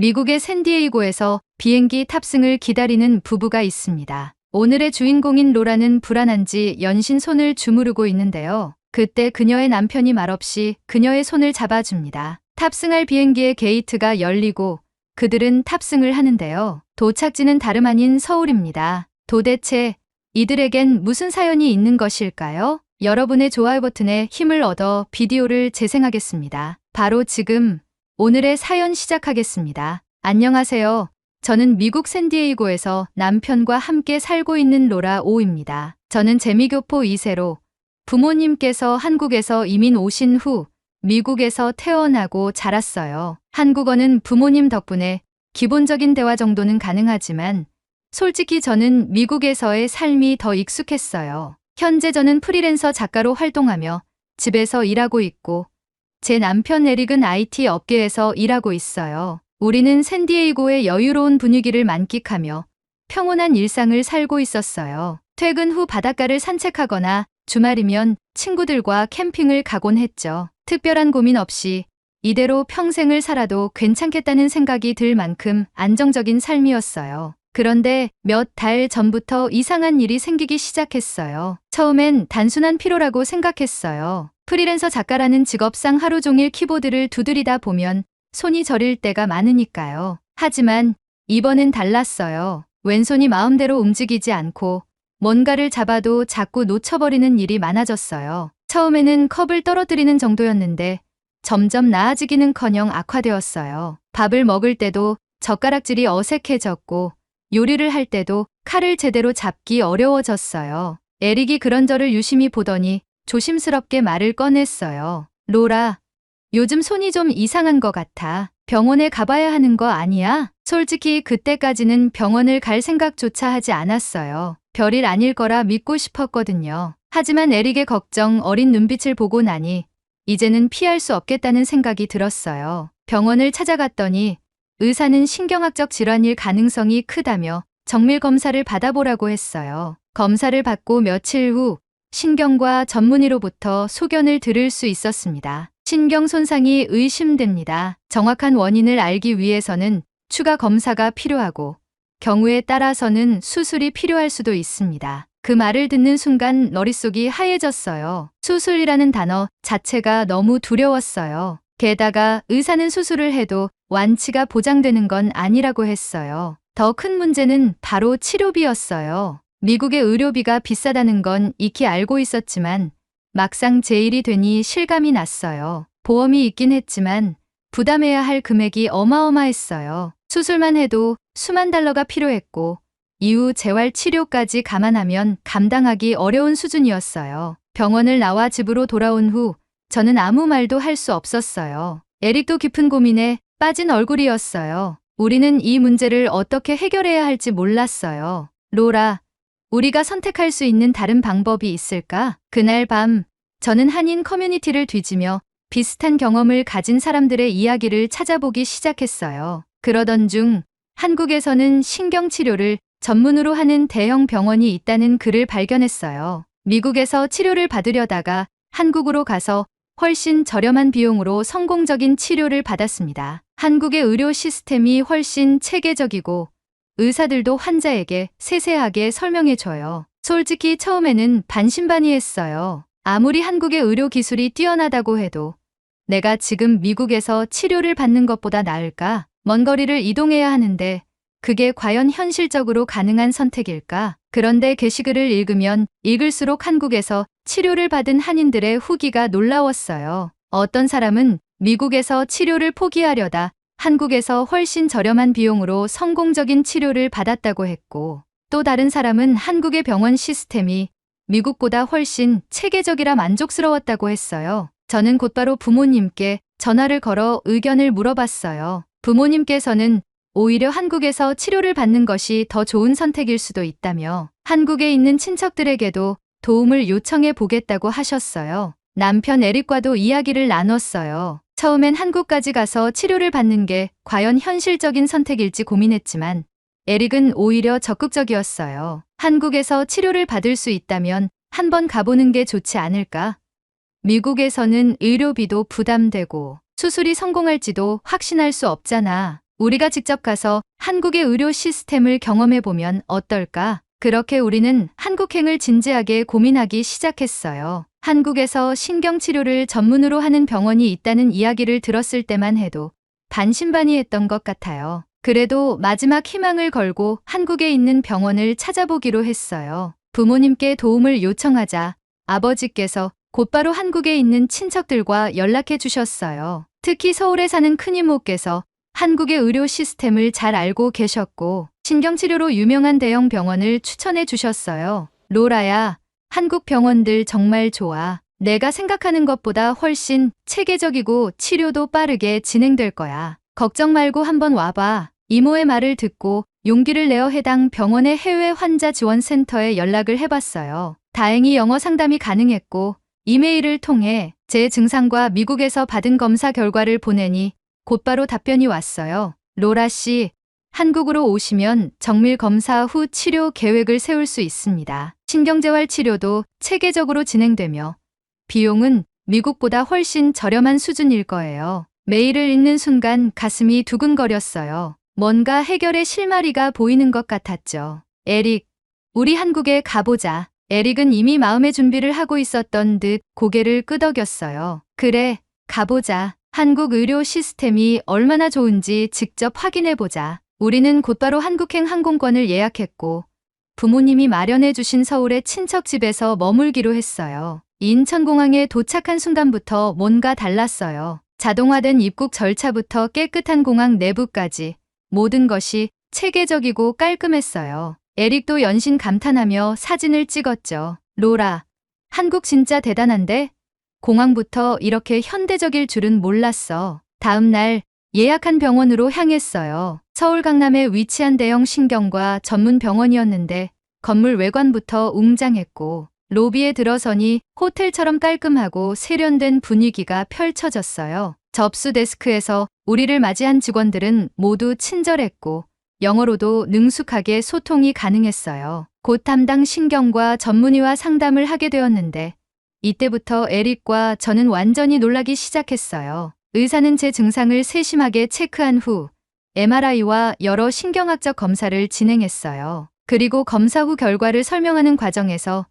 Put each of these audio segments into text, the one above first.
미국의 샌디에이고에서 비행기 탑승을 기다리는 부부가 있습니다. 오늘의 주인공인 로라는 불안한지 연신 손을 주무르고 있는데요. 그때 그녀의 남편이 말없이 그녀의 손을 잡아줍니다. 탑승할 비행기의 게이트가 열리고 그들은 탑승을 하는데요. 도착지는 다름 아닌 서울입니다. 도대체 이들에겐 무슨 사연이 있는 것일까요? 여러분의 좋아요 버튼에 힘을 얻어 비디오를 재생하겠습니다. 바로 지금 오늘의 사연 시작하겠습니다. 안녕하세요. 저는 미국 샌디에이고에서 남편과 함께 살고 있는 로라 오입니다. 저는 재미교포 2세로 부모님께서 한국에서 이민 오신 후 미국에서 태어나고 자랐어요. 한국어는 부모님 덕분에 기본적인 대화 정도는 가능하지만 솔직히 저는 미국에서의 삶이 더 익숙했어요. 현재 저는 프리랜서 작가로 활동하며 집에서 일하고 있고 제 남편 에릭은 IT 업계에서 일하고 있어요. 우리는 샌디에이고의 여유로운 분위기를 만끽하며 평온한 일상을 살고 있었어요. 퇴근 후 바닷가를 산책하거나 주말이면 친구들과 캠핑을 가곤 했죠. 특별한 고민 없이 이대로 평생을 살아도 괜찮겠다는 생각이 들 만큼 안정적인 삶이었어요. 그런데 몇 달 전부터 이상한 일이 생기기 시작했어요. 처음엔 단순한 피로라고 생각했어요. 프리랜서 작가라는 직업상 하루 종일 키보드를 두드리다 보면 손이 저릴 때가 많으니까요. 하지만 이번엔 달랐어요. 왼손이 마음대로 움직이지 않고 뭔가를 잡아도 자꾸 놓쳐버리는 일이 많아졌어요. 처음에는 컵을 떨어뜨리는 정도였는데 점점 나아지기는커녕 악화되었어요. 밥을 먹을 때도 젓가락질이 어색해졌고 요리를 할 때도 칼을 제대로 잡기 어려워졌어요. 에릭이 그런 저를 유심히 보더니 조심스럽게 말을 꺼냈어요. 로라, 요즘 손이 좀 이상한 것 같아. 병원에 가봐야 하는 거 아니야? 솔직히 그때까지는 병원을 갈 생각조차 하지 않았어요. 별일 아닐 거라 믿고 싶었거든요. 하지만 에릭의 걱정 어린 눈빛을 보고 나니 이제는 피할 수 없겠다는 생각이 들었어요. 병원을 찾아갔더니 의사는 신경학적 질환일 가능성이 크다며 정밀 검사를 받아보라고 했어요. 검사를 받고 며칠 후 신경과 전문의로부터 소견을 들을 수 있었습니다. 신경 손상이 의심됩니다. 정확한 원인을 알기 위해서는 추가 검사가 필요하고 경우에 따라서는 수술이 필요할 수도 있습니다. 그 말을 듣는 순간 머릿속이 하얘졌어요. 수술이라는 단어 자체가 너무 두려웠어요. 게다가 의사는 수술을 해도 완치가 보장되는 건 아니라고 했어요. 더 큰 문제는 바로 치료비였어요. 미국의 의료비가 비싸다는 건 익히 알고 있었지만 막상 제 일이 되니 실감이 났어요. 보험이 있긴 했지만 부담해야 할 금액이 어마어마했어요. 수술만 해도 수만 달러가 필요했고 이후 재활 치료까지 감안하면 감당하기 어려운 수준이었어요. 병원을 나와 집으로 돌아온 후 저는 아무 말도 할 수 없었어요. 에릭도 깊은 고민에 빠진 얼굴이었어요. 우리는 이 문제를 어떻게 해결해야 할지 몰랐어요. 로라, 우리가 선택할 수 있는 다른 방법이 있을까? 그날 밤 저는 한인 커뮤니티를 뒤지며 비슷한 경험을 가진 사람들의 이야기를 찾아보기 시작했어요. 그러던 중 한국에서는 신경치료를 전문으로 하는 대형 병원이 있다는 글을 발견했어요. 미국에서 치료를 받으려다가 한국으로 가서 훨씬 저렴한 비용으로 성공적인 치료를 받았습니다. 한국의 의료 시스템이 훨씬 체계적이고 의사들도 환자에게 세세하게 설명해줘요. 솔직히 처음에는 반신반의했어요. 아무리 한국의 의료 기술이 뛰어나다고 해도 내가 지금 미국에서 치료를 받는 것보다 나을까? 먼 거리를 이동해야 하는데 그게 과연 현실적으로 가능한 선택일까? 그런데 게시글을 읽으면 읽을수록 한국에서 치료를 받은 한인들의 후기가 놀라웠어요. 어떤 사람은 미국에서 치료를 포기하려다 한국에서 훨씬 저렴한 비용으로 성공적인 치료를 받았다고 했고, 또 다른 사람은 한국의 병원 시스템이 미국보다 훨씬 체계적이라 만족스러웠다고 했어요. 저는 곧바로 부모님께 전화를 걸어 의견을 물어봤어요. 부모님께서는 오히려 한국에서 치료를 받는 것이 더 좋은 선택일 수도 있다며 한국에 있는 친척들에게도 도움을 요청해 보겠다고 하셨어요. 남편 에릭과도 이야기를 나눴어요. 처음엔 한국까지 가서 치료를 받는 게 과연 현실적인 선택일지 고민했지만 에릭은 오히려 적극적이었어요. 한국에서 치료를 받을 수 있다면 한번 가보는 게 좋지 않을까? 미국에서는 의료비도 부담되고 수술이 성공할지도 확신할 수 없잖아. 우리가 직접 가서 한국의 의료 시스템을 경험해보면 어떨까? 그렇게 우리는 한국행을 진지하게 고민하기 시작했어요. 한국에서 신경치료를 전문으로 하는 병원이 있다는 이야기를 들었을 때만 해도 반신반의했던 것 같아요. 그래도 마지막 희망을 걸고 한국에 있는 병원을 찾아보기로 했어요. 부모님께 도움을 요청하자 아버지께서 곧바로 한국에 있는 친척들과 연락해 주셨어요. 특히 서울에 사는 큰이모께서 한국의 의료 시스템을 잘 알고 계셨고 신경치료로 유명한 대형 병원을 추천해 주셨어요. 로라야, 한국 병원들 정말 좋아. 내가 생각하는 것보다 훨씬 체계적이고 치료도 빠르게 진행될 거야. 걱정 말고 한번 와봐. 이모의 말을 듣고 용기를 내어 해당 병원의 해외 환자 지원 센터에 연락을 해봤어요. 다행히 영어 상담이 가능했고 이메일을 통해 제 증상과 미국에서 받은 검사 결과를 보내니 곧바로 답변이 왔어요. 로라 씨, 한국으로 오시면 정밀 검사 후 치료 계획을 세울 수 있습니다. 신경재활 치료도 체계적으로 진행되며 비용은 미국보다 훨씬 저렴한 수준일 거예요. 메일을 읽는 순간 가슴이 두근거렸어요. 뭔가 해결의 실마리가 보이는 것 같았죠. 에릭, 우리 한국에 가보자. 에릭은 이미 마음의 준비를 하고 있었던 듯 고개를 끄덕였어요. 그래, 가보자. 한국 의료 시스템이 얼마나 좋은지 직접 확인해보자. 우리는 곧바로 한국행 항공권을 예약했고 부모님이 마련해 주신 서울의 친척 집에서 머물기로 했어요. 인천공항에 도착한 순간부터 뭔가 달랐어요. 자동화된 입국 절차부터 깨끗한 공항 내부까지 모든 것이 체계적이고 깔끔했어요. 에릭도 연신 감탄하며 사진을 찍었죠. 로라, 한국 진짜 대단한데? 공항부터 이렇게 현대적일 줄은 몰랐어. 다음 날 예약한 병원으로 향했어요. 서울 강남에 위치한 대형 신경과 전문 병원이었는데 건물 외관부터 웅장했고 로비에 들어서니 호텔처럼 깔끔하고 세련된 분위기가 펼쳐졌어요. 접수 데스크에서 우리를 맞이한 직원들은 모두 친절했고 영어로도 능숙하게 소통이 가능했어요. 곧 담당 신경과 전문의와 상담을 하게 되었는데 이때부터 에릭과 저는 완전히 놀라기 시작했어요. 의사는 제 증상을 세심하게 체크한 후 MRI와 여러 신경학적 검사를 진행했어요. 그리고 검사 후 결과를 설명하는 과정에서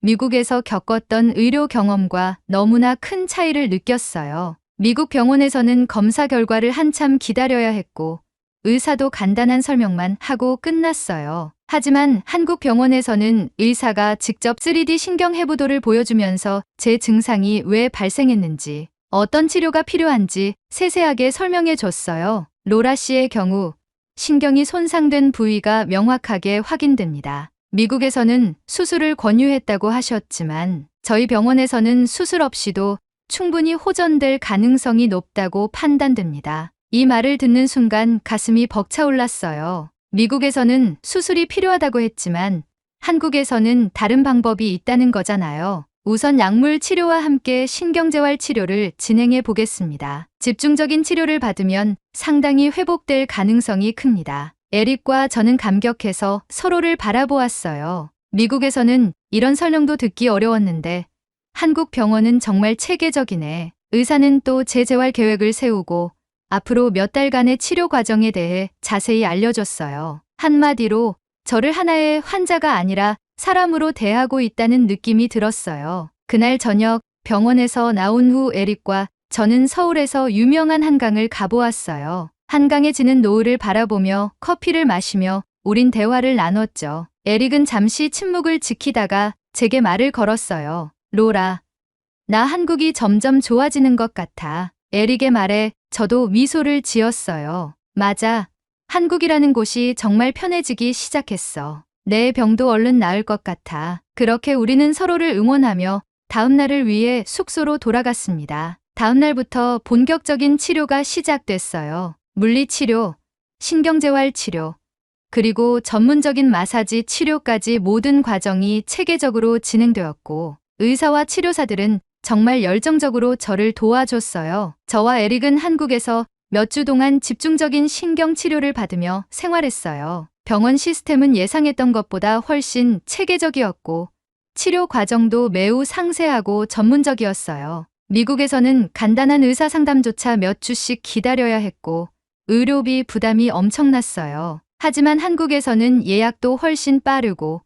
미국에서 겪었던 의료 경험과 너무나 큰 차이를 느꼈어요. 미국 병원에서는 검사 결과를 한참 기다려야 했고 의사도 간단한 설명만 하고 끝났어요. 하지만 한국 병원에서는 의사가 직접 3D 신경 해부도를 보여주면서 제 증상이 왜 발생했는지, 어떤 치료가 필요한지 세세하게 설명해 줬어요. 로라 씨의 경우 신경이 손상된 부위가 명확하게 확인됩니다. 미국에서는 수술을 권유했다고 하셨지만 저희 병원에서는 수술 없이도 충분히 호전될 가능성이 높다고 판단됩니다. 이 말을 듣는 순간 가슴이 벅차올랐어요. 미국에서는 수술이 필요하다고 했지만 한국에서는 다른 방법이 있다는 거잖아요. 우선 약물 치료와 함께 신경재활 치료를 진행해 보겠습니다. 집중적인 치료를 받으면 상당히 회복될 가능성이 큽니다. 에릭과 저는 감격해서 서로를 바라보았어요. 미국에서는 이런 설명도 듣기 어려웠는데 한국 병원은 정말 체계적이네. 의사는 또 재재활 계획을 세우고 앞으로 몇 달간의 치료 과정에 대해 자세히 알려줬어요. 한마디로 저를 하나의 환자가 아니라 사람으로 대하고 있다는 느낌이 들었어요. 그날 저녁 병원에서 나온 후 에릭과 저는 서울에서 유명한 한강을 가보았어요. 한강에 지는 노을을 바라보며 커피를 마시며 우린 대화를 나눴죠. 에릭은 잠시 침묵을 지키다가 제게 말을 걸었어요. 로라, 나 한국이 점점 좋아지는 것 같아. 에릭의 말에 저도 미소를 지었어요. 맞아. 한국이라는 곳이 정말 편해지기 시작했어. 내 병도 얼른 나을 것 같아. 그렇게 우리는 서로를 응원하며 다음 날을 위해 숙소로 돌아갔습니다. 다음 날부터 본격적인 치료가 시작됐어요. 물리치료, 신경재활 치료, 그리고 전문적인 마사지 치료까지 모든 과정이 체계적으로 진행되었고 의사와 치료사들은 정말 열정적으로 저를 도와줬어요. 저와 에릭은 한국에서 몇 주 동안 집중적인 신경 치료를 받으며 생활했어요. 병원 시스템은 예상했던 것보다 훨씬 체계적이었고 치료 과정도 매우 상세하고 전문적이었어요. 미국에서는 간단한 의사 상담조차 몇 주씩 기다려야 했고 의료비 부담이 엄청났어요. 하지만 한국에서는 예약도 훨씬 빠르고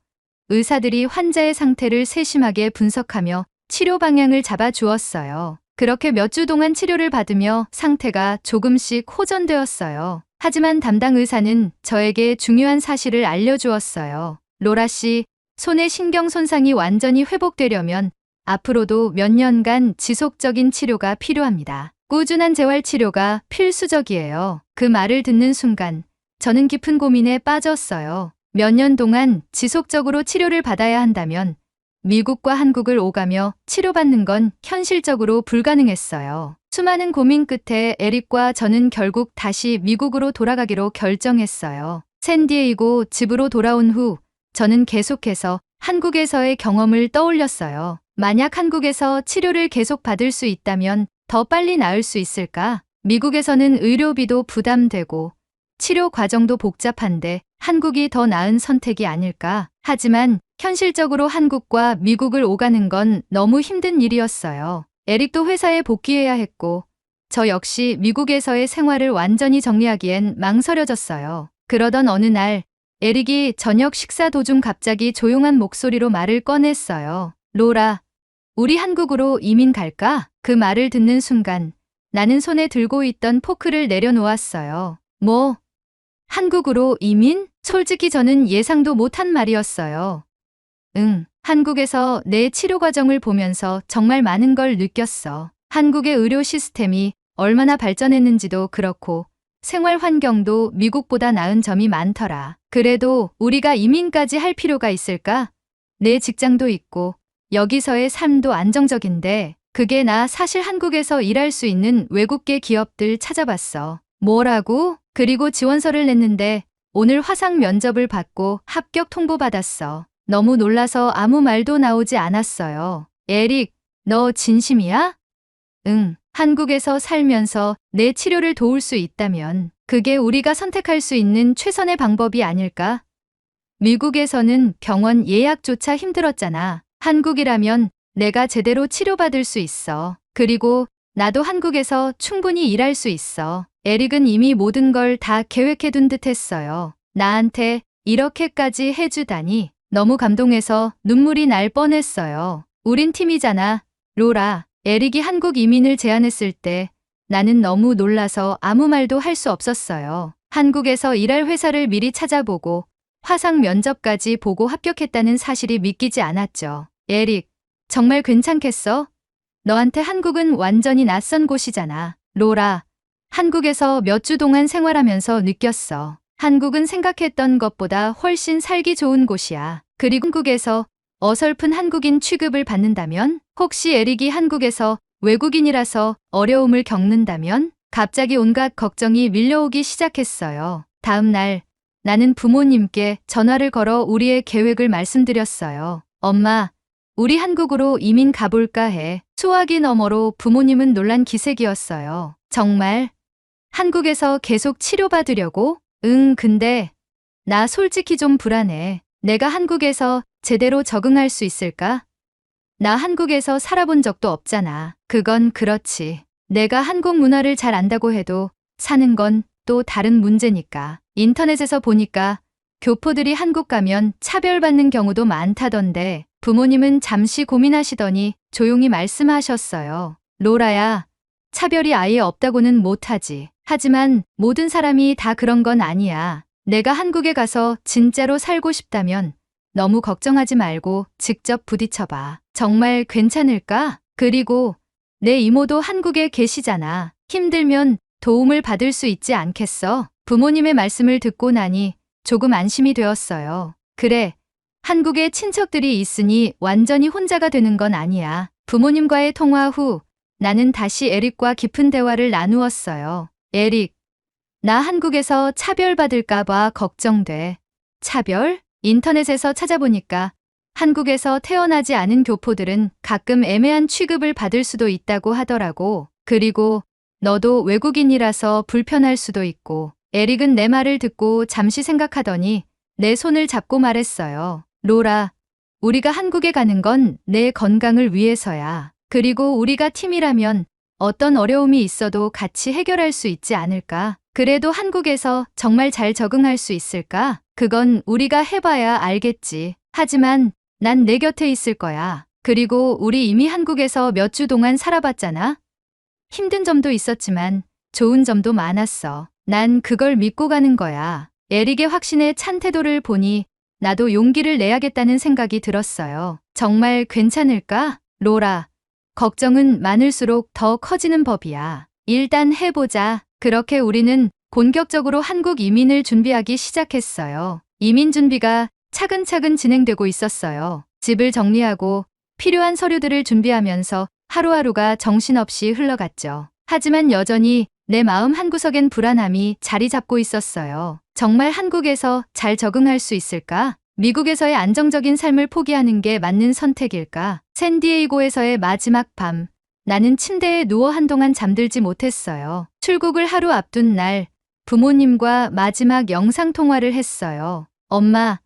의사들이 환자의 상태를 세심하게 분석하며 치료 방향을 잡아주었어요. 그렇게 몇 주 동안 치료를 받으며 상태가 조금씩 호전되었어요. 하지만 담당 의사는 저에게 중요한 사실을 알려주었어요. 로라 씨, 손의 신경 손상이 완전히 회복되려면 앞으로도 몇 년간 지속적인 치료가 필요합니다. 꾸준한 재활 치료가 필수적이에요. 그 말을 듣는 순간 저는 깊은 고민에 빠졌어요. 몇 년 동안 지속적으로 치료를 받아야 한다면 미국과 한국을 오가며 치료받는 건 현실적으로 불가능했어요. 수많은 고민 끝에 에릭과 저는 결국 다시 미국으로 돌아가기로 결정했어요. 샌디에이고 집으로 돌아온 후 저는 계속해서 한국에서의 경험을 떠올렸어요. 만약 한국에서 치료를 계속 받을 수 있다면 더 빨리 나을 수 있을까? 미국에서는 의료비도 부담되고 치료 과정도 복잡한데 한국이 더 나은 선택이 아닐까? 하지만 현실적으로 한국과 미국을 오가는 건 너무 힘든 일이었어요. 에릭도 회사에 복귀해야 했고 저 역시 미국에서의 생활을 완전히 정리하기엔 망설여졌어요. 그러던 어느 날 에릭이 저녁 식사 도중 갑자기 조용한 목소리로 말을 꺼냈어요. 로라, 우리 한국으로 이민 갈까? 그 말을 듣는 순간 나는 손에 들고 있던 포크를 내려놓았어요. 뭐? 한국으로 이민? 솔직히 저는 예상도 못한 말이었어요. 응, 한국에서 내 치료 과정을 보면서 정말 많은 걸 느꼈어. 한국의 의료 시스템이 얼마나 발전했는지도 그렇고 생활 환경도 미국보다 나은 점이 많더라. 그래도 우리가 이민까지 할 필요가 있을까? 내 직장도 있고 여기서의 삶도 안정적인데 그게 나 사실 한국에서 일할 수 있는 외국계 기업들 찾아봤어. 뭐라고? 그리고 지원서를 냈는데 오늘 화상 면접을 받고 합격 통보받았어. 너무 놀라서 아무 말도 나오지 않았어요. 에릭, 너 진심이야? 응, 한국에서 살면서 내 치료를 도울 수 있다면 그게 우리가 선택할 수 있는 최선의 방법이 아닐까? 미국에서는 병원 예약조차 힘들었잖아. 한국이라면 내가 제대로 치료받을 수 있어. 그리고 나도 한국에서 충분히 일할 수 있어. 에릭은 이미 모든 걸 다 계획해둔 듯 했어요. 나한테 이렇게까지 해주다니 너무 감동해서 눈물이 날 뻔했어요. 우린 팀이잖아, 로라. 에릭이 한국 이민을 제안했을 때 나는 너무 놀라서 아무 말도 할 수 없었어요. 한국에서 일할 회사를 미리 찾아보고 화상 면접까지 보고 합격했다는 사실이 믿기지 않았죠. 에릭, 정말 괜찮겠어? 너한테 한국은 완전히 낯선 곳이잖아. 로라, 한국에서 몇 주 동안 생활하면서 느꼈어. 한국은 생각했던 것보다 훨씬 살기 좋은 곳이야. 그리고 한국에서 어설픈 한국인 취급을 받는다면? 혹시 에릭이 한국에서 외국인이라서 어려움을 겪는다면? 갑자기 온갖 걱정이 밀려오기 시작했어요. 다음 날 나는 부모님께 전화를 걸어 우리의 계획을 말씀드렸어요. 엄마, 우리 한국으로 이민 가볼까 해. 수화기 너머로 부모님은 놀란 기색이었어요. 정말? 한국에서 계속 치료받으려고? 응, 근데 나 솔직히 좀 불안해. 내가 한국에서 제대로 적응할 수 있을까? 나 한국에서 살아본 적도 없잖아. 그건 그렇지. 내가 한국 문화를 잘 안다고 해도 사는 건 또 다른 문제니까. 인터넷에서 보니까 교포들이 한국 가면 차별받는 경우도 많다던데 부모님은 잠시 고민하시더니 조용히 말씀하셨어요. 로라야, 차별이 아예 없다고는 못하지. 하지만 모든 사람이 다 그런 건 아니야. 내가 한국에 가서 진짜로 살고 싶다면 너무 걱정하지 말고 직접 부딪혀봐. 정말 괜찮을까? 그리고 내 이모도 한국에 계시잖아. 힘들면 도움을 받을 수 있지 않겠어? 부모님의 말씀을 듣고 나니 조금 안심이 되었어요. 그래, 한국에 친척들이 있으니 완전히 혼자가 되는 건 아니야. 부모님과의 통화 후 나는 다시 에릭과 깊은 대화를 나누었어요. 에릭, 나 한국에서 차별받을까봐 걱정돼. 차별? 인터넷에서 찾아보니까 한국에서 태어나지 않은 교포들은 가끔 애매한 취급을 받을 수도 있다고 하더라고. 그리고 너도 외국인이라서 불편할 수도 있고. 에릭은 내 말을 듣고 잠시 생각하더니 내 손을 잡고 말했어요. 로라, 우리가 한국에 가는 건 내 건강을 위해서야. 그리고 우리가 팀이라면 어떤 어려움이 있어도 같이 해결할 수 있지 않을까? 그래도 한국에서 정말 잘 적응할 수 있을까? 그건 우리가 해봐야 알겠지. 하지만 난 내 곁에 있을 거야. 그리고 우리 이미 한국에서 몇 주 동안 살아봤잖아. 힘든 점도 있었지만 좋은 점도 많았어. 난 그걸 믿고 가는 거야. 에릭의 확신에 찬 태도를 보니 나도 용기를 내야겠다는 생각이 들었어요. 정말 괜찮을까? 로라, 걱정은 많을수록 더 커지는 법이야. 일단 해보자. 그렇게 우리는 본격적으로 한국 이민을 준비하기 시작했어요. 이민 준비가 차근차근 진행되고 있었어요. 집을 정리하고 필요한 서류들을 준비하면서 하루하루가 정신없이 흘러갔죠. 하지만 여전히 내 마음 한구석엔 불안함이 자리 잡고 있었어요. 정말 한국에서 잘 적응할 수 있을까? 미국에서의 안정적인 삶을 포기하는 게 맞는 선택일까? 샌디에이고에서의 마지막 밤, 나는 침대에 누워 한동안 잠들지 못했어요. 출국을 하루 앞둔 날, 부모님과 마지막 영상통화를 했어요. 엄마,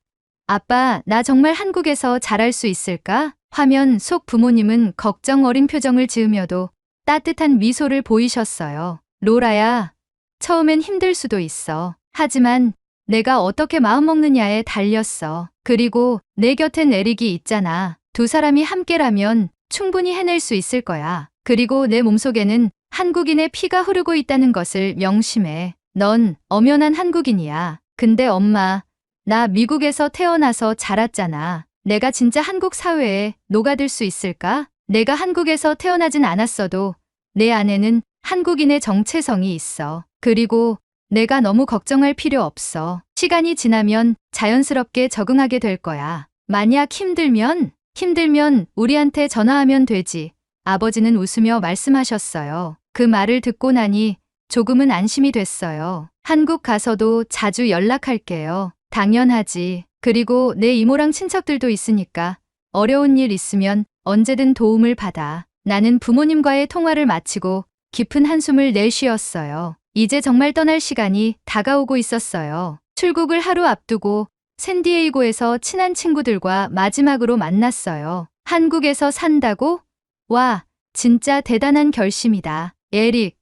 아빠, 나 정말 한국에서 잘할 수 있을까? 화면 속 부모님은 걱정 어린 표정을 지으며도 따뜻한 미소를 보이셨어요. 로라야, 처음엔 힘들 수도 있어. 하지만 내가 어떻게 마음먹느냐에 달렸어. 그리고 내 곁엔 에릭이 있잖아. 두 사람이 함께라면 충분히 해낼 수 있을 거야. 그리고 내 몸속에는 한국인의 피가 흐르고 있다는 것을 명심해. 넌 엄연한 한국인이야. 근데 엄마, 나 미국에서 태어나서 자랐잖아. 내가 진짜 한국 사회에 녹아들 수 있을까? 내가 한국에서 태어나진 않았어도 내 안에는 한국인의 정체성이 있어. 그리고 내가 너무 걱정할 필요 없어. 시간이 지나면 자연스럽게 적응하게 될 거야. 만약 힘들면 우리한테 전화하면 되지. 아버지는 웃으며 말씀하셨어요. 그 말을 듣고 나니 조금은 안심이 됐어요. 한국 가서도 자주 연락할게요. 당연하지. 그리고 내 이모랑 친척들도 있으니까 어려운 일 있으면 언제든 도움을 받아. 나는 부모님과의 통화를 마치고 깊은 한숨을 내쉬었어요. 이제 정말 떠날 시간이 다가오고 있었어요. 출국을 하루 앞두고 샌디에이고에서 친한 친구들과 마지막으로 만났어요. 한국에서 산다고? 와, 진짜 대단한 결심이다. 에릭,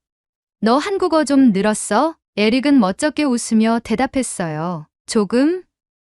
너 한국어 좀 늘었어? 에릭은 멋쩍게 웃으며 대답했어요. 조금?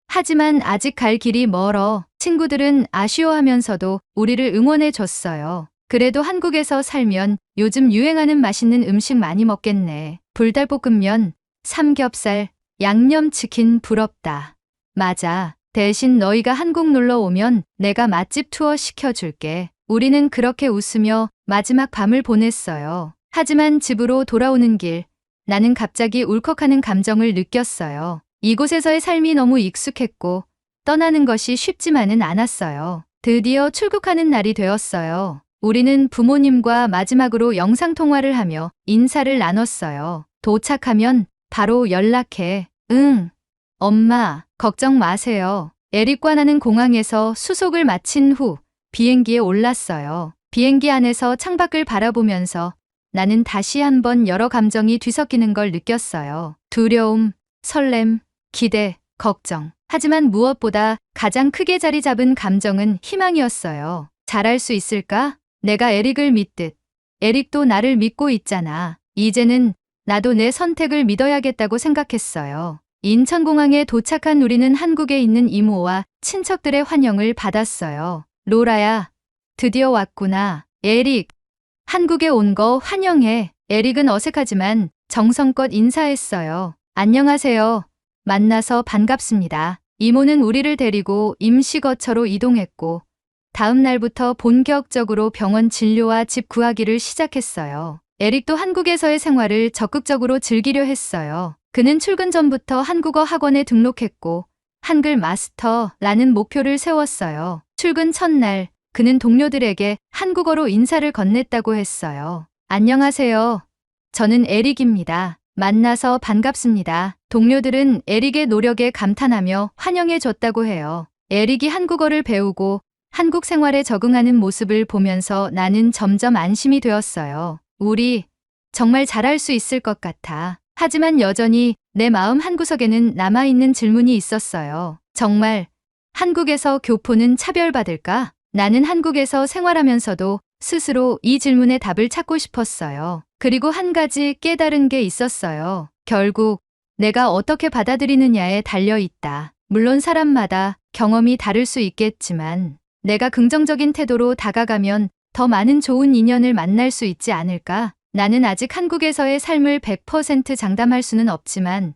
하지만 아직 갈 길이 멀어. 친구들은 아쉬워하면서도 우리를 응원해 줬어요. 그래도 한국에서 살면 요즘 유행하는 맛있는 음식 많이 먹겠네. 불닭볶음면, 삼겹살, 양념치킨 부럽다. 맞아. 대신 너희가 한국 놀러 오면 내가 맛집 투어 시켜줄게. 우리는 그렇게 웃으며 마지막 밤을 보냈어요. 하지만 집으로 돌아오는 길, 나는 갑자기 울컥하는 감정을 느꼈어요. 이곳에서의 삶이 너무 익숙했고 떠나는 것이 쉽지만은 않았어요. 드디어 출국하는 날이 되었어요. 우리는 부모님과 마지막으로 영상통화를 하며 인사를 나눴어요. 도착하면 바로 연락해. 응. 엄마, 걱정 마세요. 에릭과 나는 공항에서 수속을 마친 후 비행기에 올랐어요. 비행기 안에서 창밖을 바라보면서 나는 다시 한번 여러 감정이 뒤섞이는 걸 느꼈어요. 두려움, 설렘, 기대, 걱정. 하지만 무엇보다 가장 크게 자리 잡은 감정은 희망이었어요. 잘할 수 있을까? 내가 에릭을 믿듯 에릭도 나를 믿고 있잖아. 이제는 나도 내 선택을 믿어야겠다고 생각했어요. 인천공항에 도착한 우리는 한국에 있는 이모와 친척들의 환영을 받았어요. 로라야, 드디어 왔구나. 에릭, 한국에 온 거 환영해. 에릭은 어색하지만 정성껏 인사했어요. 안녕하세요. 만나서 반갑습니다. 이모는 우리를 데리고 임시거처로 이동했고 다음 날부터 본격적으로 병원 진료와 집 구하기를 시작했어요. 에릭도 한국에서의 생활을 적극적으로 즐기려 했어요. 그는 출근 전부터 한국어 학원에 등록했고 한글 마스터라는 목표를 세웠어요. 출근 첫날 그는 동료들에게 한국어로 인사를 건넸다고 했어요. 안녕하세요. 저는 에릭입니다. 만나서 반갑습니다. 동료들은 에릭의 노력에 감탄하며 환영해 줬다고 해요. 에릭이 한국어를 배우고 한국 생활에 적응하는 모습을 보면서 나는 점점 안심이 되었어요. 우리 정말 잘할 수 있을 것 같아. 하지만 여전히 내 마음 한구석에는 남아있는 질문이 있었어요. 정말 한국에서 교포는 차별받을까? 나는 한국에서 생활하면서도 스스로 이 질문에 답을 찾고 싶었어요. 그리고 한 가지 깨달은 게 있었어요. 결국 내가 어떻게 받아들이느냐에 달려 있다. 물론 사람마다 경험이 다를 수 있겠지만 내가 긍정적인 태도로 다가가면 더 많은 좋은 인연을 만날 수 있지 않을까? 나는 아직 한국에서의 삶을 100% 장담할 수는 없지만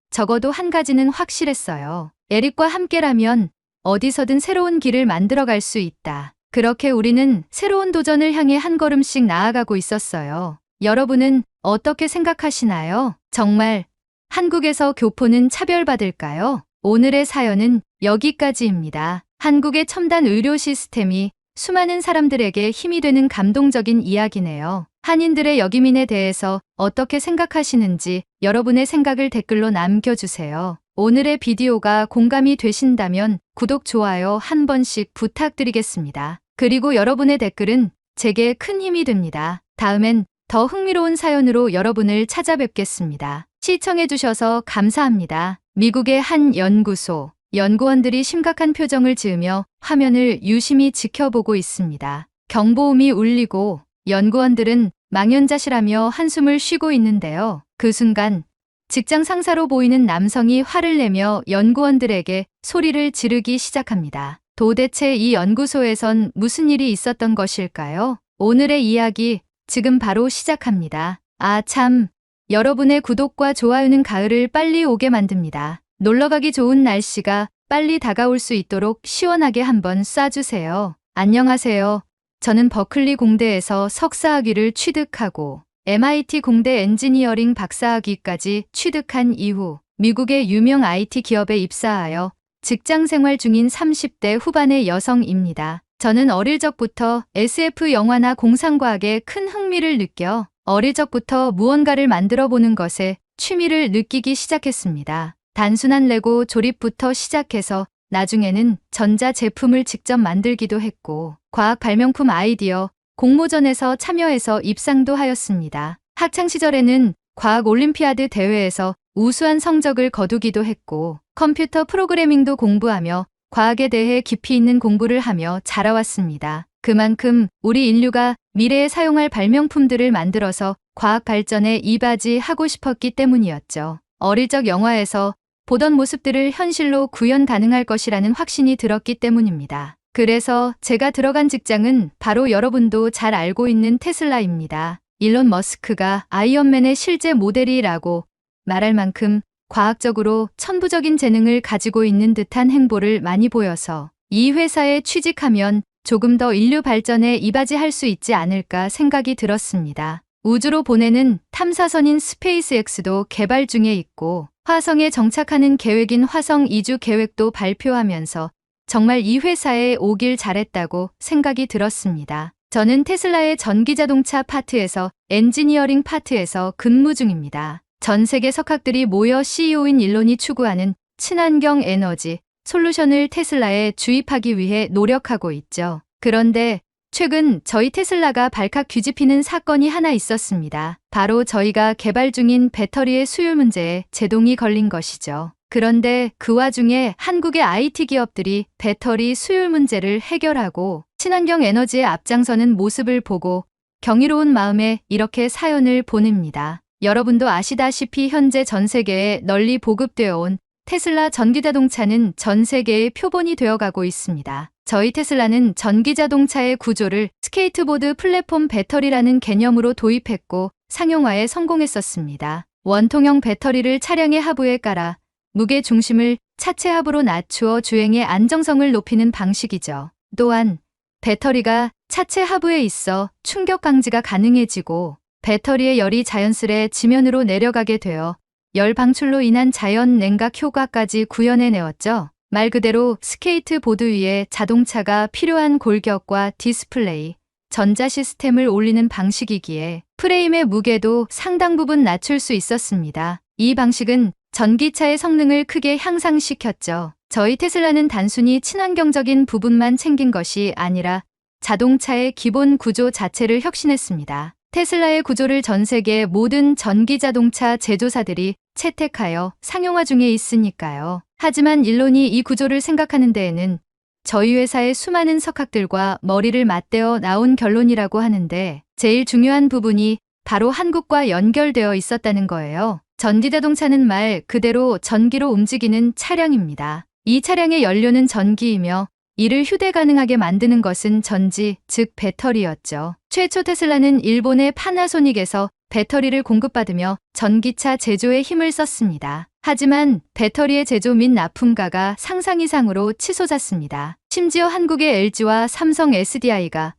적어도 한 가지는 확실했어요. 에릭과 함께라면 어디서든 새로운 길을 만들어갈 수 있다. 그렇게 우리는 새로운 도전을 향해 한 걸음씩 나아가고 있었어요. 여러분은 어떻게 생각하시나요? 정말 한국에서 교포는 차별받을까요? 오늘의 사연은 여기까지입니다. 한국의 첨단 의료 시스템이 수많은 사람들에게 힘이 되는 감동적인 이야기네요. 한인들의 역이민에 대해서 어떻게 생각하시는지 여러분의 생각을 댓글로 남겨주세요. 오늘의 비디오가 공감이 되신다면 구독, 좋아요 한 번씩 부탁드리겠습니다. 그리고 여러분의 댓글은 제게 큰 힘이 됩니다. 다음엔 더 흥미로운 사연으로 여러분을 찾아뵙겠습니다. 시청해주셔서 감사합니다. 미국의 한 연구소, 연구원들이 심각한 표정을 지으며 화면을 유심히 지켜보고 있습니다. 경보음이 울리고 연구원들은 망연자실하며 한숨을 쉬고 있는데요. 그 순간 직장 상사로 보이는 남성이 화를 내며 연구원들에게 소리를 지르기 시작합니다. 도대체 이 연구소에선 무슨 일이 있었던 것일까요? 오늘의 이야기 지금 바로 시작합니다. 아 참, 여러분의 구독과 좋아요는 가을을 빨리 오게 만듭니다. 놀러가기 좋은 날씨가 빨리 다가올 수 있도록 시원하게 한번 쏴주세요. 안녕하세요. 저는 버클리 공대에서 석사학위를 취득하고 MIT 공대 엔지니어링 박사학위까지 취득한 이후 미국의 유명 IT 기업에 입사하여 직장 생활 중인 30대 후반의 여성입니다. 저는 어릴 적부터 SF 영화나 공상과학에 큰 흥미를 느껴 어릴 적부터 무언가를 만들어 보는 것에 취미를 느끼기 시작했습니다. 단순한 레고 조립부터 시작해서 나중에는 전자 제품을 직접 만들기도 했고 과학 발명품 아이디어 공모전에서 참여해서 입상도 하였습니다. 학창시절에는 과학 올림피아드 대회에서 우수한 성적을 거두기도 했고 컴퓨터 프로그래밍도 공부하며 과학에 대해 깊이 있는 공부를 하며 자라왔습니다. 그만큼 우리 인류가 미래에 사용할 발명품들을 만들어서 과학 발전에 이바지하고 싶었기 때문이었죠. 어릴 적 영화에서 보던 모습들을 현실로 구현 가능할 것이라는 확신이 들었기 때문입니다. 그래서 제가 들어간 직장은 바로 여러분도 잘 알고 있는 테슬라입니다. 일론 머스크가 아이언맨의 실제 모델이라고 말할 만큼 과학적으로 천부적인 재능을 가지고 있는 듯한 행보를 많이 보여서 이 회사에 취직하면 조금 더 인류 발전에 이바지할 수 있지 않을까 생각이 들었습니다. 우주로 보내는 탐사선인 스페이스X도 개발 중에 있고 화성에 정착하는 계획인 화성 이주 계획도 발표하면서 정말 이 회사에 오길 잘했다고 생각이 들었습니다. 저는 테슬라의 전기자동차 파트에서 엔지니어링 파트에서 근무 중입니다. 전 세계 석학들이 모여 CEO인 일론이 추구하는 친환경 에너지 솔루션을 테슬라에 주입하기 위해 노력하고 있죠. 그런데 최근 저희 테슬라가 발칵 뒤집히는 사건이 하나 있었습니다. 바로 저희가 개발 중인 배터리의 수율 문제에 제동이 걸린 것이죠. 그런데 그 와중에 한국의 IT 기업들이 배터리 수율 문제를 해결하고 친환경 에너지에 앞장서는 모습을 보고 경이로운 마음에 이렇게 사연을 보냅니다. 여러분도 아시다시피 현재 전 세계에 널리 보급되어 온 테슬라 전기자동차는 전 세계의 표본이 되어가고 있습니다. 저희 테슬라는 전기자동차의 구조를 스케이트보드 플랫폼 배터리라는 개념으로 도입했고 상용화에 성공했었습니다. 원통형 배터리를 차량의 하부에 깔아 무게 중심을 차체 하부로 낮추어 주행의 안정성을 높이는 방식이죠. 또한 배터리가 차체 하부에 있어 충격 방지가 가능해지고 배터리의 열이 자연스레 지면으로 내려가게 되어 열 방출로 인한 자연 냉각 효과까지 구현해내었죠. 말 그대로 스케이트보드 위에 자동차가 필요한 골격과 디스플레이, 전자 시스템을 올리는 방식이기에 프레임의 무게도 상당 부분 낮출 수 있었습니다. 이 방식은 전기차의 성능을 크게 향상시켰죠. 저희 테슬라는 단순히 친환경적인 부분만 챙긴 것이 아니라 자동차의 기본 구조 자체를 혁신했습니다. 테슬라의 구조를 전 세계 모든 전기자동차 제조사들이 채택하여 상용화 중에 있으니까요. 하지만 일론이 이 구조를 생각하는 데에는 저희 회사의 수많은 석학들과 머리를 맞대어 나온 결론이라고 하는데 제일 중요한 부분이 바로 한국과 연결되어 있었다는 거예요. 전기자동차는 말 그대로 전기로 움직이는 차량입니다. 이 차량의 연료는 전기이며 이를 휴대 가능하게 만드는 것은 전지, 즉 배터리였죠. 최초 테슬라는 일본의 파나소닉에서 배터리를 공급받으며 전기차 제조에 힘을 썼습니다. 하지만 배터리의 제조 및 납품가가 상상 이상으로 치솟았습니다. 심지어 한국의 LG와 삼성 SDI가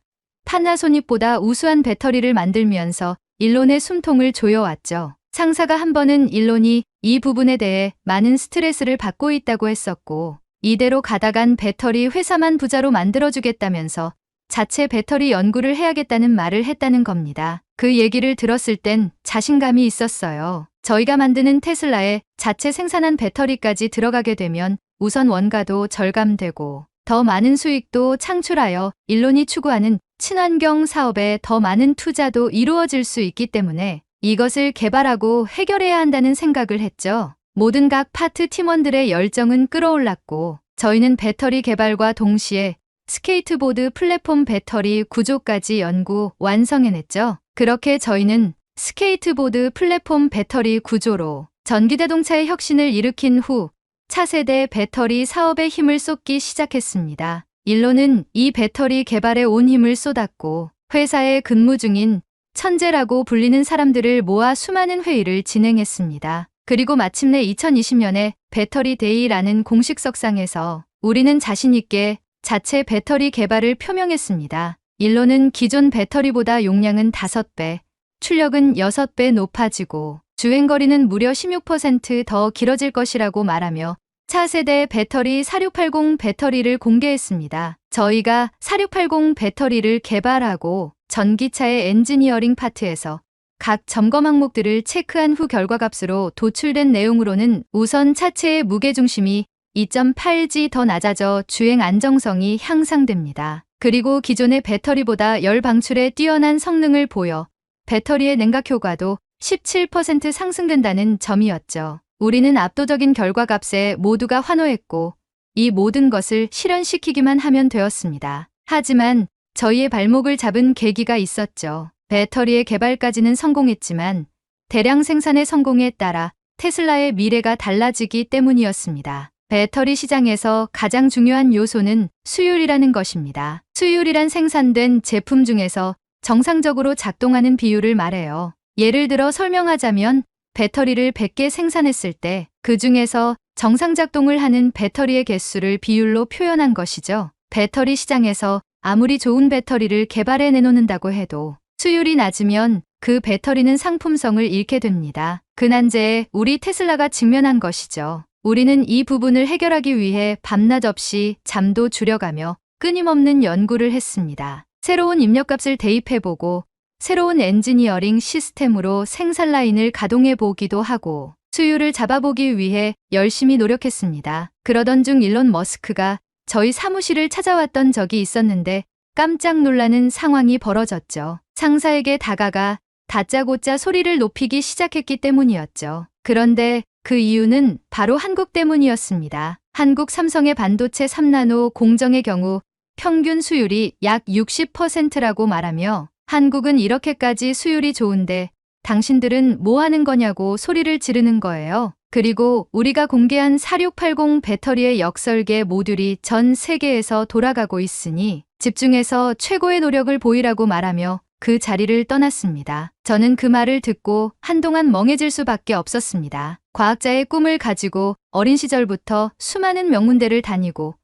파나소닉보다 우수한 배터리를 만들면서 일론의 숨통을 조여왔죠. 상사가 한 번은 일론이 이 부분에 대해 많은 스트레스를 받고 있다고 했었고 이대로 가다간 배터리 회사만 부자로 만들어주겠다면서 자체 배터리 연구를 해야겠다는 말을 했다는 겁니다. 그 얘기를 들었을 땐 자신감이 있었어요. 저희가 만드는 테슬라에 자체 생산한 배터리까지 들어가게 되면 우선 원가도 절감되고 더 많은 수익도 창출하여 일론이 추구하는 친환경 사업에 더 많은 투자도 이루어질 수 있기 때문에 이것을 개발하고 해결해야 한다는 생각을 했죠. 모든 각 파트 팀원들의 열정은 끌어올랐고 저희는 배터리 개발과 동시에 스케이트보드 플랫폼 배터리 구조까지 연구 완성해냈죠. 그렇게 저희는 스케이트보드 플랫폼 배터리 구조로 전기자동차의 혁신을 일으킨 후 차세대 배터리 사업에 힘을 쏟기 시작했습니다. 일론은 이 배터리 개발에 온 힘을 쏟았고 회사에 근무 중인 천재라고 불리는 사람들을 모아 수많은 회의를 진행했습니다. 그리고 마침내 2020년에 배터리 데이라는 공식석상에서 우리는 자신 있게 자체 배터리 개발을 표명했습니다. 일론은 기존 배터리보다 용량은 5배, 출력은 6배 높아지고 주행거리는 무려 16% 길어질 것이라고 말하며 차세대 배터리 4680 배터리를 공개했습니다. 저희가 4680 배터리를 개발하고 전기차의 엔지니어링 파트에서 각 점검 항목들을 체크한 후 결과값으로 도출된 내용으로는 우선 차체의 무게중심이 2.8g 더 낮아져 주행 안정성이 향상됩니다. 그리고 기존의 배터리보다 열 방출에 뛰어난 성능을 보여 배터리의 냉각 효과도 17% 상승된다는 점이었죠. 우리는 압도적인 결과값에 모두가 환호했고 이 모든 것을 실현시키기만 하면 되었습니다. 하지만 저희의 발목을 잡은 계기가 있었죠. 배터리의 개발까지는 성공했지만 대량 생산의 성공에 따라 테슬라의 미래가 달라지기 때문이었습니다. 배터리 시장에서 가장 중요한 요소는 수율이라는 것입니다. 수율이란 생산된 제품 중에서 정상적으로 작동하는 비율을 말해요. 예를 들어 설명하자면 배터리를 100개 생산했을 때 그 중에서 정상 작동을 하는 배터리의 개수를 비율로 표현한 것이죠. 배터리 시장에서 아무리 좋은 배터리를 개발해 내놓는다고 해도 수율이 낮으면 그 배터리는 상품성을 잃게 됩니다. 그 난제에 우리 테슬라가 직면한 것이죠. 우리는 이 부분을 해결하기 위해 밤낮 없이 잠도 줄여가며 끊임없는 연구를 했습니다. 새로운 입력값을 대입해보고 새로운 엔지니어링 시스템으로 생산 라인을 가동해 보기도 하고 수율을 잡아보기 위해 열심히 노력했습니다. 그러던 중 일론 머스크가 저희 사무실을 찾아왔던 적이 있었는데 깜짝 놀라는 상황이 벌어졌죠. 상사에게 다가가 다짜고짜 소리를 높이기 시작했기 때문이었죠. 그런데 그 이유는 바로 한국 때문이었습니다. 한국 삼성의 반도체 3나노 공정의 경우 평균 수율이 약 60%라고 말하며 한국은 이렇게까지 수율이 좋은데 당신들은 뭐 하는 거냐고 소리를 지르는 거예요. 그리고 우리가 공개한 4680 배터리의 역설계 모듈이 전 세계에서 돌아가고 있으니 집중해서 최고의 노력을 보이라고 말하며 그 자리를 떠났습니다. 저는 그 말을 듣고 한동안 멍해질 수밖에 없었습니다. 과학자의 꿈을 가지고 어린 시절부터 수많은 명문대를 다니고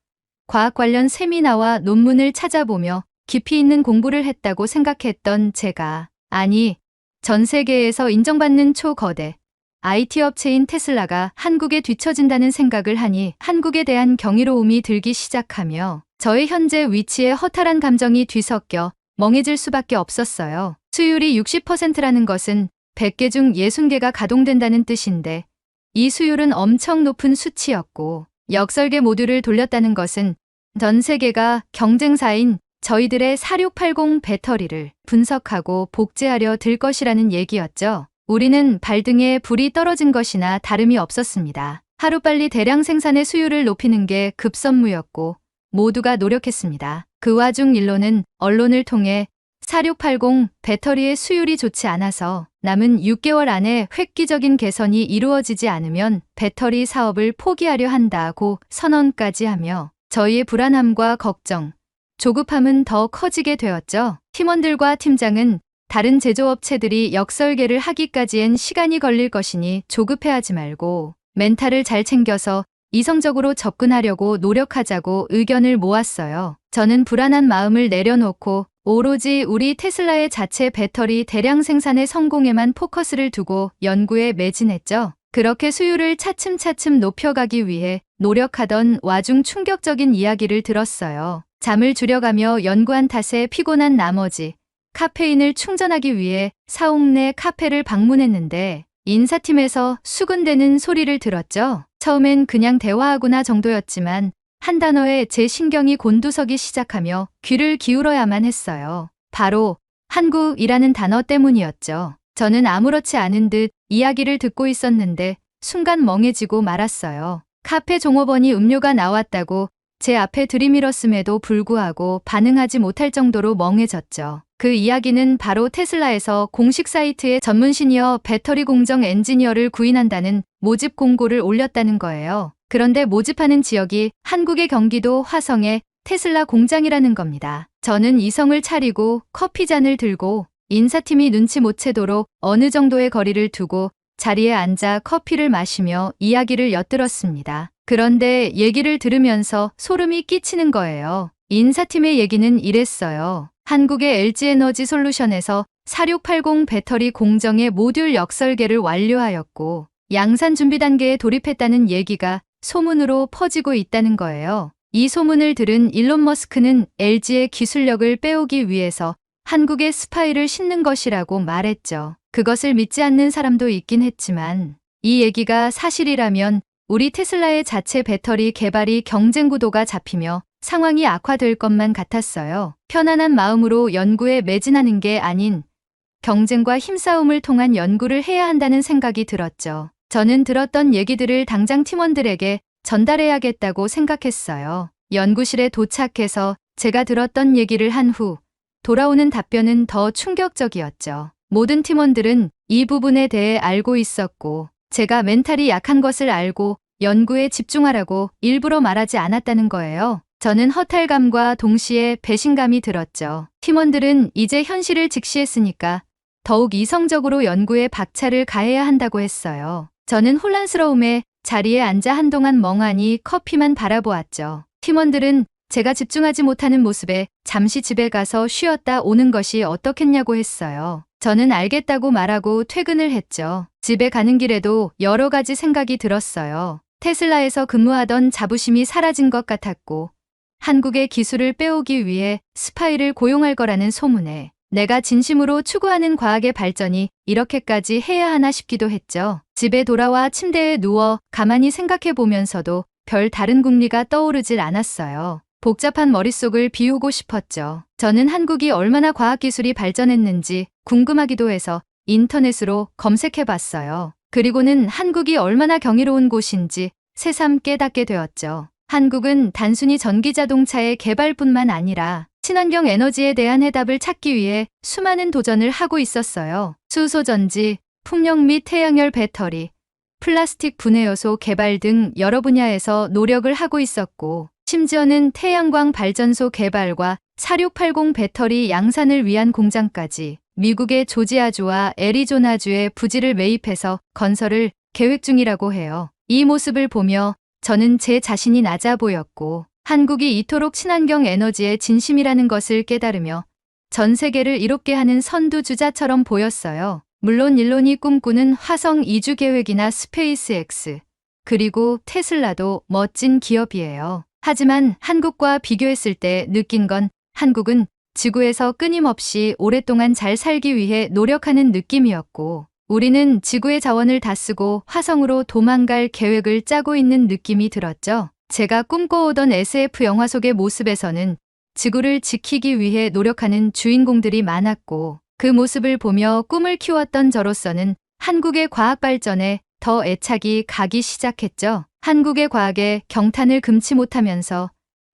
과학 관련 세미나와 논문을 찾아보며 깊이 있는 공부를 했다고 생각했던 제가 아니 전 세계에서 인정받는 초거대 IT 업체인 테슬라가 한국에 뒤처진다는 생각을 하니 한국에 대한 경이로움이 들기 시작하며 저의 현재 위치에 허탈한 감정이 뒤섞여 멍해질 수밖에 없었어요. 수율이 60%라는 것은 100개 중 60개가 가동된다는 뜻인데 이 수율은 엄청 높은 수치였고 역설계 모듈을 돌렸다는 것은 전 세계가 경쟁사인 저희들의 4680 배터리를 분석하고 복제하려 들 것이라는 얘기였죠. 우리는 발등에 불이 떨어진 것이나 다름이 없었습니다. 하루빨리 대량 생산의 수율을 높이는 게 급선무였고 모두가 노력했습니다. 그 와중 일론은 언론을 통해 4680 배터리의 수율이 좋지 않아서 남은 6개월 안에 획기적인 개선이 이루어지지 않으면 배터리 사업을 포기하려 한다고 선언까지 하며 저희의 불안함과 걱정, 조급함은 더 커지게 되었죠. 팀원들과 팀장은 다른 제조업체들이 역설계를 하기까지엔 시간이 걸릴 것이니 조급해하지 말고 멘탈을 잘 챙겨서 이성적으로 접근하려고 노력하자고 의견을 모았어요. 저는 불안한 마음을 내려놓고 오로지 우리 테슬라의 자체 배터리 대량 생산의 성공에만 포커스를 두고 연구에 매진했죠. 그렇게 수율을 차츰차츰 높여가기 위해 노력하던 와중 충격적인 이야기를 들었어요. 잠을 줄여가며 연구한 탓에 피곤한 나머지 카페인을 충전하기 위해 사옥내 카페를 방문했는데 인사팀에서 수군대는 소리를 들었죠. 처음엔 그냥 대화하구나 정도였지만 한 단어에 제 신경이 곤두서기 시작하며 귀를 기울여야만 했어요. 바로 한국이라는 단어 때문이었죠. 저는 아무렇지 않은 듯 이야기를 듣고 있었는데 순간 멍해지고 말았어요. 카페 종업원이 음료가 나왔다고 제 앞에 들이밀었음에도 불구하고 반응하지 못할 정도로 멍해졌죠. 그 이야기는 바로 테슬라에서 공식 사이트에 전문 시니어 배터리 공정 엔지니어를 구인한다는 모집 공고를 올렸다는 거예요. 그런데 모집하는 지역이 한국의 경기도 화성의 테슬라 공장이라는 겁니다. 저는 이성을 차리고 커피잔을 들고 인사팀이 눈치 못 채도록 어느 정도의 거리를 두고 자리에 앉아 커피를 마시며 이야기를 엿들었습니다. 그런데 얘기를 들으면서 소름이 끼치는 거예요. 인사팀의 얘기는 이랬어요. 한국의 LG에너지 솔루션에서 4680 배터리 공정의 모듈 역설계를 완료하였고 양산 준비 단계에 돌입했다는 얘기가 소문으로 퍼지고 있다는 거예요. 이 소문을 들은 일론 머스크는 LG의 기술력을 빼오기 위해서 한국에 스파이를 싣는 것이라고 말했죠. 그것을 믿지 않는 사람도 있긴 했지만 이 얘기가 사실이라면 우리 테슬라의 자체 배터리 개발이 경쟁 구도가 잡히며 상황이 악화될 것만 같았어요. 편안한 마음으로 연구에 매진하는 게 아닌 경쟁과 힘싸움을 통한 연구를 해야 한다는 생각이 들었죠. 저는 들었던 얘기들을 당장 팀원들에게 전달해야겠다고 생각했어요. 연구실에 도착해서 제가 들었던 얘기를 한 후 돌아오는 답변은 더 충격적이었죠. 모든 팀원들은 이 부분에 대해 알고 있었고 제가 멘탈이 약한 것을 알고 연구에 집중하라고 일부러 말하지 않았다는 거예요. 저는 허탈감과 동시에 배신감이 들었죠. 팀원들은 이제 현실을 직시했으니까 더욱 이성적으로 연구에 박차를 가해야 한다고 했어요. 저는 혼란스러움에 자리에 앉아 한동안 멍하니 커피만 바라보았죠. 팀원들은 제가 집중하지 못하는 모습에 잠시 집에 가서 쉬었다 오는 것이 어떻겠냐고 했어요. 저는 알겠다고 말하고 퇴근을 했죠. 집에 가는 길에도 여러 가지 생각이 들었어요. 테슬라에서 근무하던 자부심이 사라진 것 같았고 한국의 기술을 빼오기 위해 스파이를 고용할 거라는 소문에 내가 진심으로 추구하는 과학의 발전이 이렇게까지 해야 하나 싶기도 했죠. 집에 돌아와 침대에 누워 가만히 생각해 보면서도 별 다른 궁리가 떠오르질 않았어요. 복잡한 머릿속을 비우고 싶었죠. 저는 한국이 얼마나 과학기술이 발전했는지 궁금하기도 해서 인터넷으로 검색해 봤어요. 그리고는 한국이 얼마나 경이로운 곳인지 새삼 깨닫게 되었죠. 한국은 단순히 전기자동차의 개발뿐만 아니라 친환경 에너지에 대한 해답을 찾기 위해 수많은 도전을 하고 있었어요. 수소전지, 풍력 및 태양열 배터리, 플라스틱 분해요소 개발 등 여러 분야에서 노력을 하고 있었고 심지어는 태양광 발전소 개발과 4680 배터리 양산을 위한 공장까지 미국의 조지아주와 애리조나주에 부지를 매입해서 건설을 계획 중이라고 해요. 이 모습을 보며 저는 제 자신이 낮아 보였고 한국이 이토록 친환경 에너지에 진심이라는 것을 깨달으며 전 세계를 이롭게 하는 선두주자처럼 보였어요. 물론 일론이 꿈꾸는 화성 이주 계획이나 스페이스X, 그리고 테슬라도 멋진 기업이에요. 하지만 한국과 비교했을 때 느낀 건 한국은 지구에서 끊임없이 오랫동안 잘 살기 위해 노력하는 느낌이었고 우리는 지구의 자원을 다 쓰고 화성으로 도망갈 계획을 짜고 있는 느낌이 들었죠. 제가 꿈꿔오던 SF 영화 속의 모습에서는 지구를 지키기 위해 노력하는 주인공들이 많았고 그 모습을 보며 꿈을 키웠던 저로서는 한국의 과학 발전에 더 애착이 가기 시작했죠. 한국의 과학에 경탄을 금치 못하면서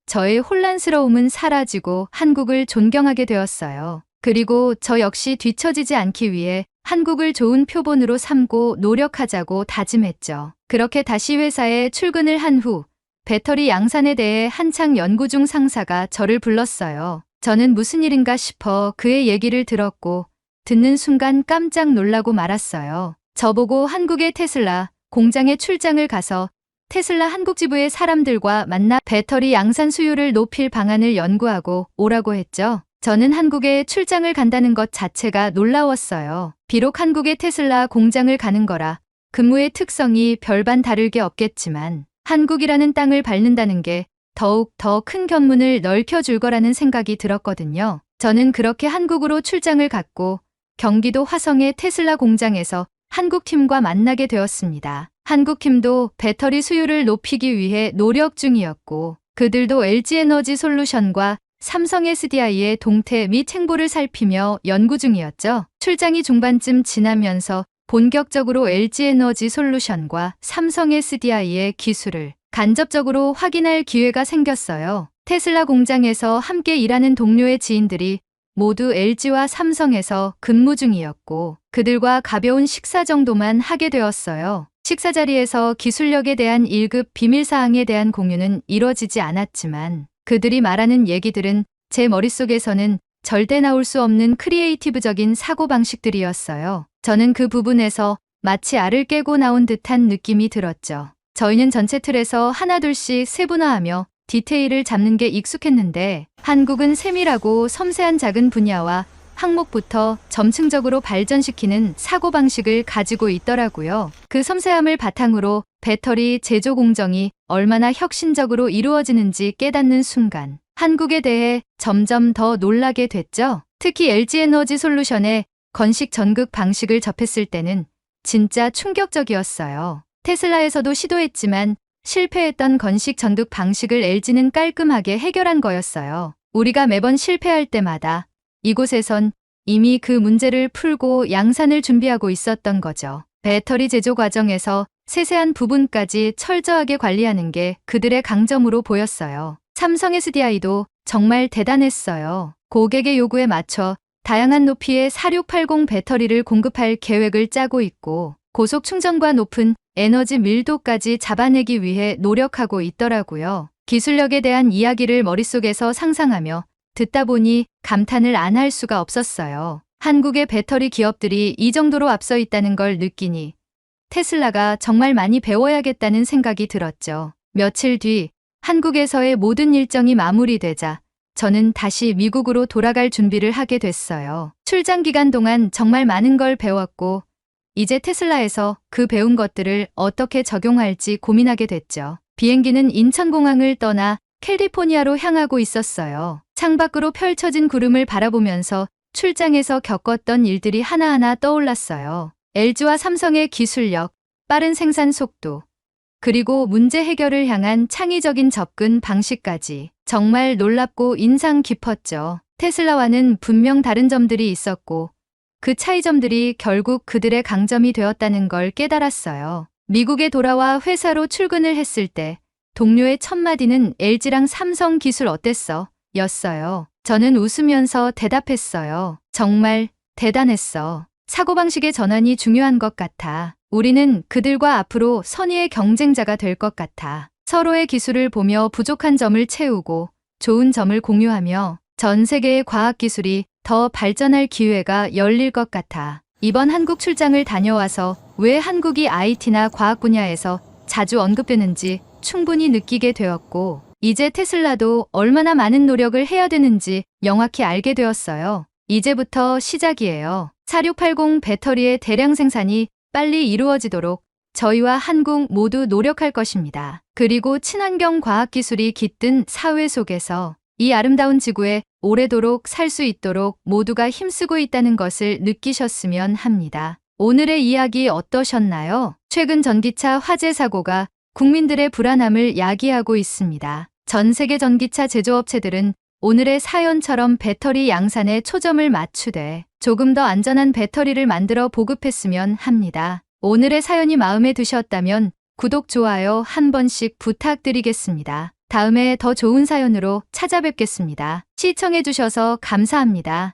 저의 혼란스러움은 사라지고 한국을 존경하게 되었어요. 그리고 저 역시 뒤처지지 않기 위해 한국을 좋은 표본으로 삼고 노력하자고 다짐했죠. 그렇게 다시 회사에 출근을 한 후 배터리 양산에 대해 한창 연구 중 상사가 저를 불렀어요. 저는 무슨 일인가 싶어 그의 얘기를 들었고 듣는 순간 깜짝 놀라고 말았어요. 저보고 한국의 테슬라 공장에 출장을 가서 테슬라 한국 지부의 사람들과 만나 배터리 양산 수요를 높일 방안을 연구하고 오라고 했죠. 저는 한국에 출장을 간다는 것 자체가 놀라웠어요. 비록 한국의 테슬라 공장을 가는 거라 근무의 특성이 별반 다를 게 없겠지만 한국이라는 땅을 밟는다는 게 더욱 더 큰 견문을 넓혀줄 거라는 생각이 들었거든요. 저는 그렇게 한국으로 출장을 갔고 경기도 화성의 테슬라 공장에서 한국팀과 만나게 되었습니다. 한국팀도 배터리 수요를 높이기 위해 노력 중이었고 그들도 LG에너지 솔루션과 삼성 SDI의 동태 및 행보를 살피며 연구 중이었죠. 출장이 중반쯤 지나면서 본격적으로 LG에너지 솔루션과 삼성 SDI의 기술을 간접적으로 확인할 기회가 생겼어요. 테슬라 공장에서 함께 일하는 동료의 지인들이 모두 LG와 삼성에서 근무 중이었고 그들과 가벼운 식사 정도만 하게 되었어요. 식사 자리에서 기술력에 대한 1급 비밀사항에 대한 공유는 이뤄지지 않았지만 그들이 말하는 얘기들은 제 머릿속에서는 절대 나올 수 없는 크리에이티브적인 사고방식들이었어요. 저는 그 부분에서 마치 알을 깨고 나온 듯한 느낌이 들었죠. 저희는 전체 틀에서 하나둘씩 세분화하며 디테일을 잡는 게 익숙했는데 한국은 세밀하고 섬세한 작은 분야와 항목부터 점층적으로 발전시키는 사고방식을 가지고 있더라고요. 그 섬세함을 바탕으로 배터리 제조 공정이 얼마나 혁신적으로 이루어지는지 깨닫는 순간 한국에 대해 점점 더 놀라게 됐죠. 특히 LG에너지 솔루션의 건식 전극 방식을 접했을 때는 진짜 충격적이었어요. 테슬라에서도 시도했지만 실패했던 건식 전극 방식을 LG는 깔끔하게 해결한 거였어요. 우리가 매번 실패할 때마다 이곳에선 이미 그 문제를 풀고 양산을 준비하고 있었던 거죠. 배터리 제조 과정에서 세세한 부분까지 철저하게 관리하는 게 그들의 강점으로 보였어요. 삼성 SDI도 정말 대단했어요. 고객의 요구에 맞춰 다양한 높이의 4680 배터리를 공급할 계획을 짜고 있고 고속 충전과 높은 에너지 밀도까지 잡아내기 위해 노력하고 있더라고요. 기술력에 대한 이야기를 머릿속에서 상상하며 듣다 보니 감탄을 안 할 수가 없었어요. 한국의 배터리 기업들이 이 정도로 앞서 있다는 걸 느끼니 테슬라가 정말 많이 배워야겠다는 생각이 들었죠. 며칠 뒤 한국에서의 모든 일정이 마무리되자 저는 다시 미국으로 돌아갈 준비를 하게 됐어요. 출장 기간 동안 정말 많은 걸 배웠고 이제 테슬라에서 그 배운 것들을 어떻게 적용할지 고민하게 됐죠. 비행기는 인천공항을 떠나 캘리포니아로 향하고 있었어요. 창밖으로 펼쳐진 구름을 바라보면서 출장에서 겪었던 일들이 하나하나 떠올랐어요. LG와 삼성의 기술력, 빠른 생산 속도, 그리고 문제 해결을 향한 창의적인 접근 방식까지 정말 놀랍고 인상 깊었죠. 테슬라와는 분명 다른 점들이 있었고 그 차이점들이 결국 그들의 강점이 되었다는 걸 깨달았어요. 미국에 돌아와 회사로 출근을 했을 때 동료의 첫 마디는 LG랑 삼성 기술 어땠어? 였어요. 저는 웃으면서 대답했어요. 정말 대단했어. 사고방식의 전환이 중요한 것 같아. 우리는 그들과 앞으로 선의의 경쟁자가 될 것 같아. 서로의 기술을 보며 부족한 점을 채우고 좋은 점을 공유하며 전 세계의 과학기술이 더 발전할 기회가 열릴 것 같아. 이번 한국 출장을 다녀와서 왜 한국이 IT나 과학 분야에서 자주 언급되는지 충분히 느끼게 되었고 이제 테슬라도 얼마나 많은 노력을 해야 되는지 명확히 알게 되었어요. 이제부터 시작이에요. 4680 배터리의 대량 생산이 빨리 이루어지도록 저희와 한국 모두 노력할 것입니다. 그리고 친환경 과학기술이 깃든 사회 속에서 이 아름다운 지구에 오래도록 살 수 있도록 모두가 힘쓰고 있다는 것을 느끼셨으면 합니다. 오늘의 이야기 어떠셨나요? 최근 전기차 화재 사고가 국민들의 불안함을 야기하고 있습니다. 전 세계 전기차 제조업체들은 오늘의 사연처럼 배터리 양산에 초점을 맞추되 조금 더 안전한 배터리를 만들어 보급했으면 합니다. 오늘의 사연이 마음에 드셨다면 구독, 좋아요 한 번씩 부탁드리겠습니다. 다음에 더 좋은 사연으로 찾아뵙겠습니다. 시청해주셔서 감사합니다.